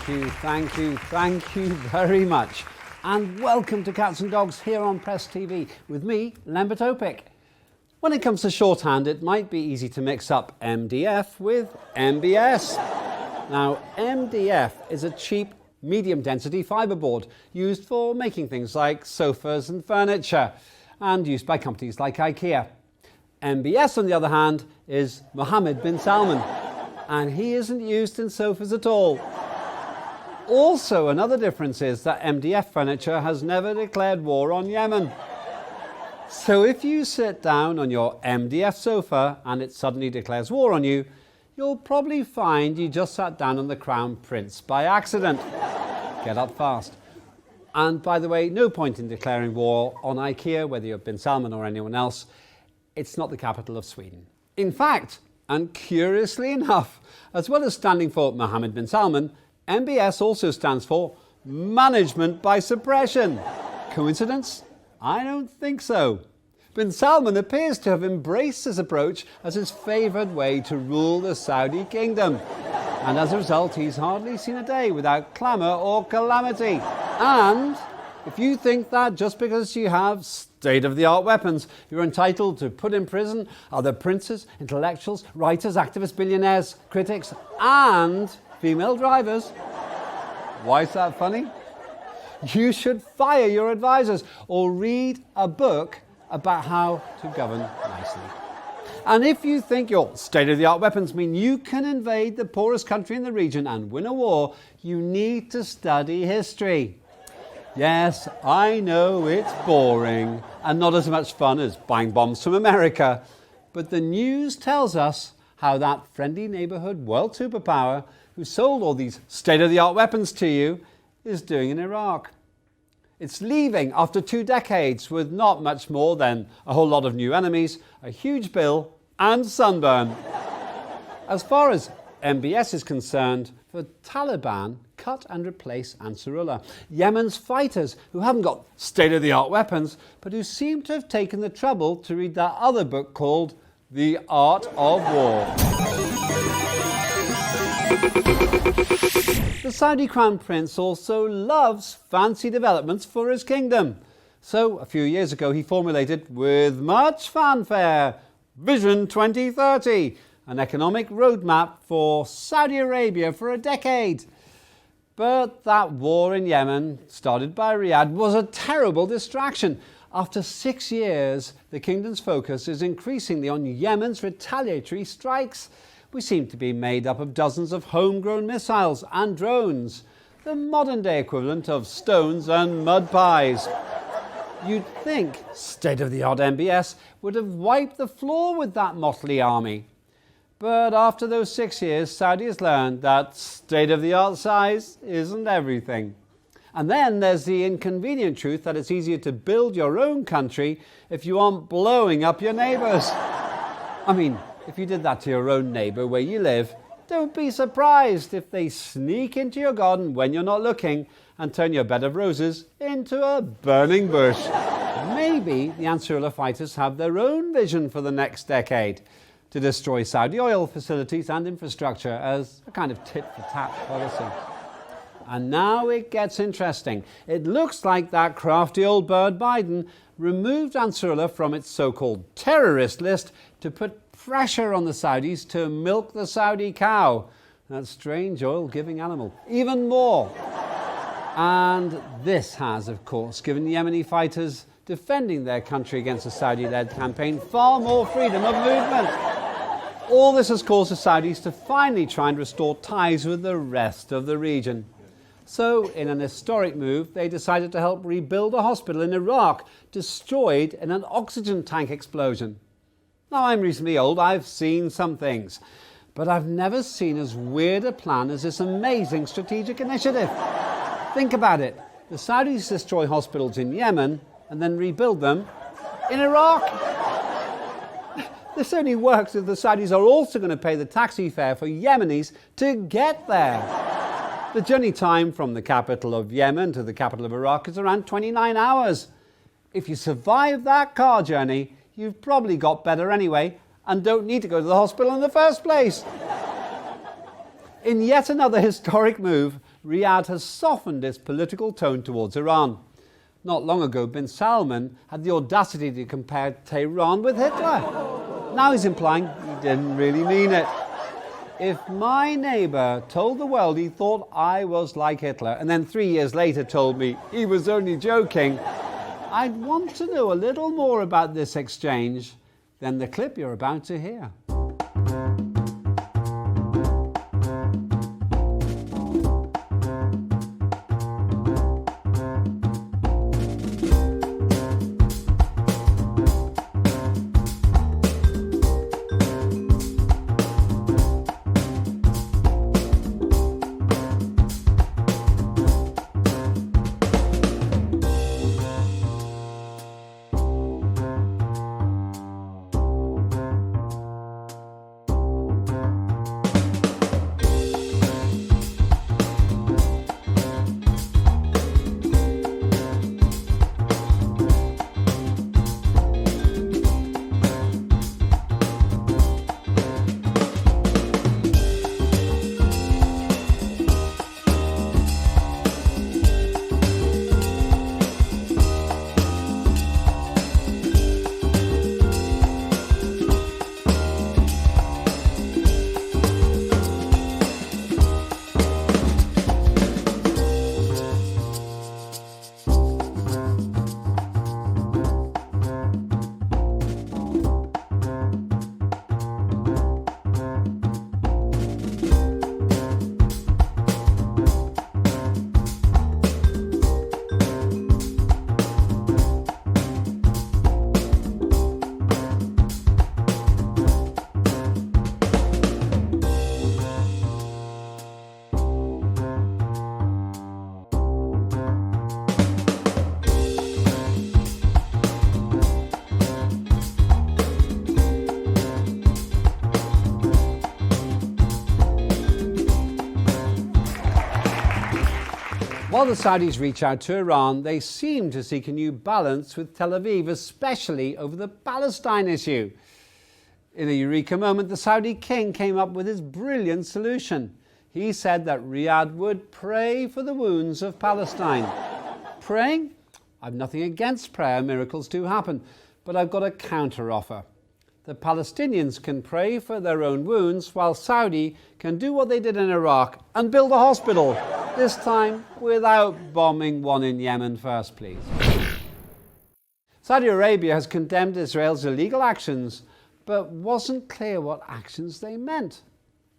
Thank you very much. And welcome to Cats and Dogs here on Press TV with me, Lembert Opik. When it comes to shorthand, it might be easy to mix up MDF with MBS. Now, MDF is a cheap, medium-density fibreboard used for making things like sofas and furniture, and used by companies like IKEA. MBS, on the other hand, is Muhammad Bin Salman, and he isn't used in sofas at all. Also, another difference is that MDF furniture has never declared war on Yemen. So if you sit down on your MDF sofa and it suddenly declares war on you, you'll probably find you just sat down on the Crown Prince by accident. Get up fast. And by the way, no point in declaring war on IKEA, whether you're Bin Salman or anyone else. It's not the capital of Sweden. In fact, and curiously enough, as well as standing for Muhammad Bin Salman, MBS also stands for Management by Suppression. Coincidence? I don't think so. Bin Salman appears to have embraced this approach as his favoured way to rule the Saudi kingdom. And as a result, he's hardly seen a day without clamour or calamity. And if you think that just because you have state-of-the-art weapons, you're entitled to put in prison other princes, intellectuals, writers, activists, billionaires, critics, and female drivers. Why is that funny? You should fire your advisors or read a book about how to govern nicely. And if you think your state-of-the-art weapons mean you can invade the poorest country in the region and win a war, you need to study history. Yes, I know it's boring and not as much fun as buying bombs from America, but the news tells us how that friendly neighbourhood world superpower who sold all these state-of-the-art weapons to you is doing in Iraq. It's leaving after 2 decades with not much more than a whole lot of new enemies, a huge bill and sunburn. As far as MBS is concerned, the Taliban cut and replace Ansarullah, Yemen's fighters who haven't got state-of-the-art weapons, but who seem to have taken the trouble to read that other book called The Art of War. The Saudi Crown Prince also loves fancy developments for his kingdom. So, a few years ago, he formulated, with much fanfare, Vision 2030, an economic roadmap for Saudi Arabia for a decade. But that war in Yemen, started by Riyadh, was a terrible distraction. After 6 years, the kingdom's focus is increasingly on Yemen's retaliatory strikes. We seem to be made up of dozens of homegrown missiles and drones, the modern-day equivalent of stones and mud pies. You'd think state-of-the-art MBS would have wiped the floor with that motley army. But after those 6 years, Saudi has learned that state-of-the-art size isn't everything. And then there's the inconvenient truth that it's easier to build your own country if you aren't blowing up your neighbours. I mean, if you did that to your own neighbour where you live, don't be surprised if they sneak into your garden when you're not looking and turn your bed of roses into a burning bush. Maybe the Ansarullah fighters have their own vision for the next decade, to destroy Saudi oil facilities and infrastructure as a kind of tit-for-tat policy. And now it gets interesting. It looks like that crafty old bird Biden removed Ansarullah from its so-called terrorist list to put pressure on the Saudis to milk the Saudi cow, that strange oil-giving animal, even more. And this has, of course, given the Yemeni fighters defending their country against the Saudi-led campaign far more freedom of movement. All this has caused the Saudis to finally try and restore ties with the rest of the region. So, in an historic move, they decided to help rebuild a hospital in Iraq, destroyed in an oxygen tank explosion. Now, I'm reasonably old, I've seen some things, but I've never seen as weird a plan as this amazing strategic initiative. Think about it. The Saudis destroy hospitals in Yemen and then rebuild them in Iraq. This only works if the Saudis are also going to pay the taxi fare for Yemenis to get there. The journey time from the capital of Yemen to the capital of Iraq is around 29 hours. If you survive that car journey, you've probably got better anyway and don't need to go to the hospital in the first place. In yet another historic move, Riyadh has softened its political tone towards Iran. Not long ago, Bin Salman had the audacity to compare Tehran with Hitler. Now he's implying he didn't really mean it. If my neighbour told the world he thought I was like Hitler and then 3 years later told me he was only joking, I'd want to know a little more about this exchange than the clip you're about to hear. While the Saudis reach out to Iran, they seem to seek a new balance with Tel Aviv, especially over the Palestine issue. In a eureka moment, the Saudi king came up with his brilliant solution. He said that Riyadh would pray for the wounds of Palestine. Praying? I've nothing against prayer, miracles do happen, but I've got a counter-offer. The Palestinians can pray for their own wounds while Saudi can do what they did in Iraq and build a hospital, this time without bombing one in Yemen first, please. Saudi Arabia has condemned Israel's illegal actions, but wasn't clear what actions they meant.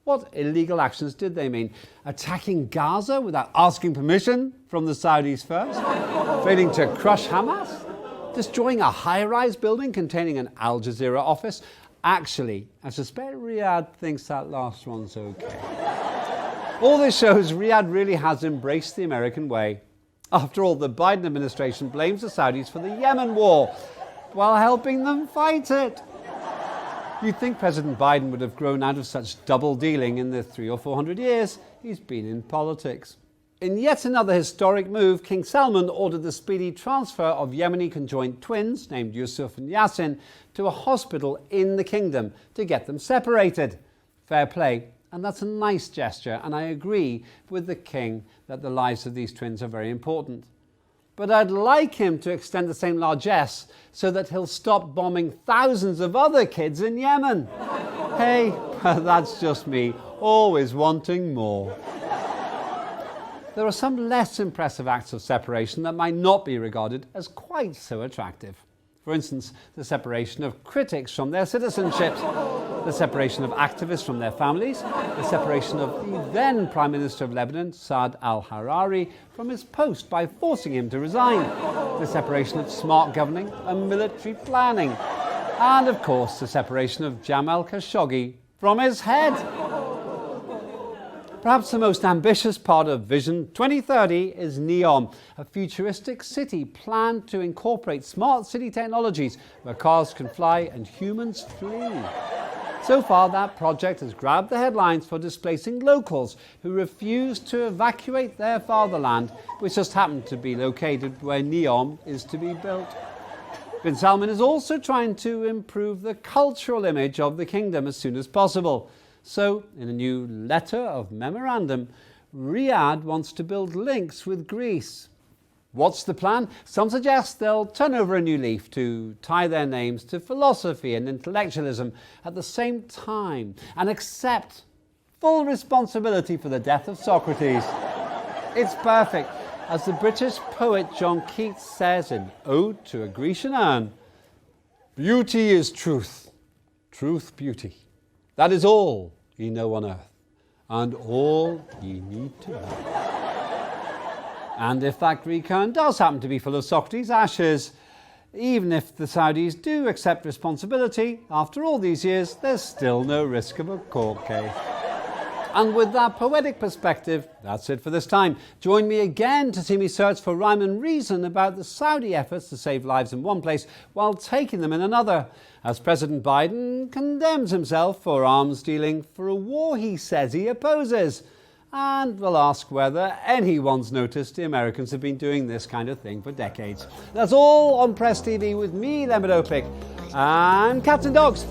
What illegal actions did they mean? Attacking Gaza without asking permission from the Saudis first? Failing to crush Hamas? Destroying a high-rise building containing an Al Jazeera office? Actually, I suspect Riyadh thinks that last one's okay. All this shows Riyadh really has embraced the American way. After all, the Biden administration blames the Saudis for the Yemen war while helping them fight it. You'd think President Biden would have grown out of such double dealing in the 300 or 400 years he's been in politics. In yet another historic move, King Salman ordered the speedy transfer of Yemeni conjoined twins, named Yusuf and Yasin, to a hospital in the kingdom to get them separated. Fair play, and that's a nice gesture, and I agree with the king that the lives of these twins are very important. But I'd like him to extend the same largesse so that he'll stop bombing thousands of other kids in Yemen. Hey, that's just me, always wanting more. There are some less impressive acts of separation that might not be regarded as quite so attractive. For instance, the separation of critics from their citizenships, the separation of activists from their families, the separation of the then Prime Minister of Lebanon, Saad al-Harari, from his post by forcing him to resign, the separation of smart governing and military planning, and of course the separation of Jamal Khashoggi from his head. Perhaps the most ambitious part of Vision 2030 is NEOM, a futuristic city planned to incorporate smart city technologies where cars can fly and humans flee. So far, that project has grabbed the headlines for displacing locals who refuse to evacuate their fatherland, which just happened to be located where NEOM is to be built. Bin Salman is also trying to improve the cultural image of the kingdom as soon as possible. So, in a new letter of memorandum, Riyadh wants to build links with Greece. What's the plan? Some suggest they'll turn over a new leaf to tie their names to philosophy and intellectualism at the same time and accept full responsibility for the death of Socrates. It's perfect. As the British poet John Keats says in Ode to a Grecian Urn, "Beauty is truth, truth beauty. That is all ye know on earth, and all ye need to know." And if that Greek urn does happen to be full of Socrates' ashes, even if the Saudis do accept responsibility, after all these years, there's still no risk of a court case. And with that poetic perspective, that's it for this time. Join me again to see me search for rhyme and reason about the Saudi efforts to save lives in one place while taking them in another, as President Biden condemns himself for arms dealing for a war he says he opposes. And we'll ask whether anyone's noticed the Americans have been doing this kind of thing for decades. That's all on Press TV with me, Muhammad Bin Salman, and Cats and Dogs.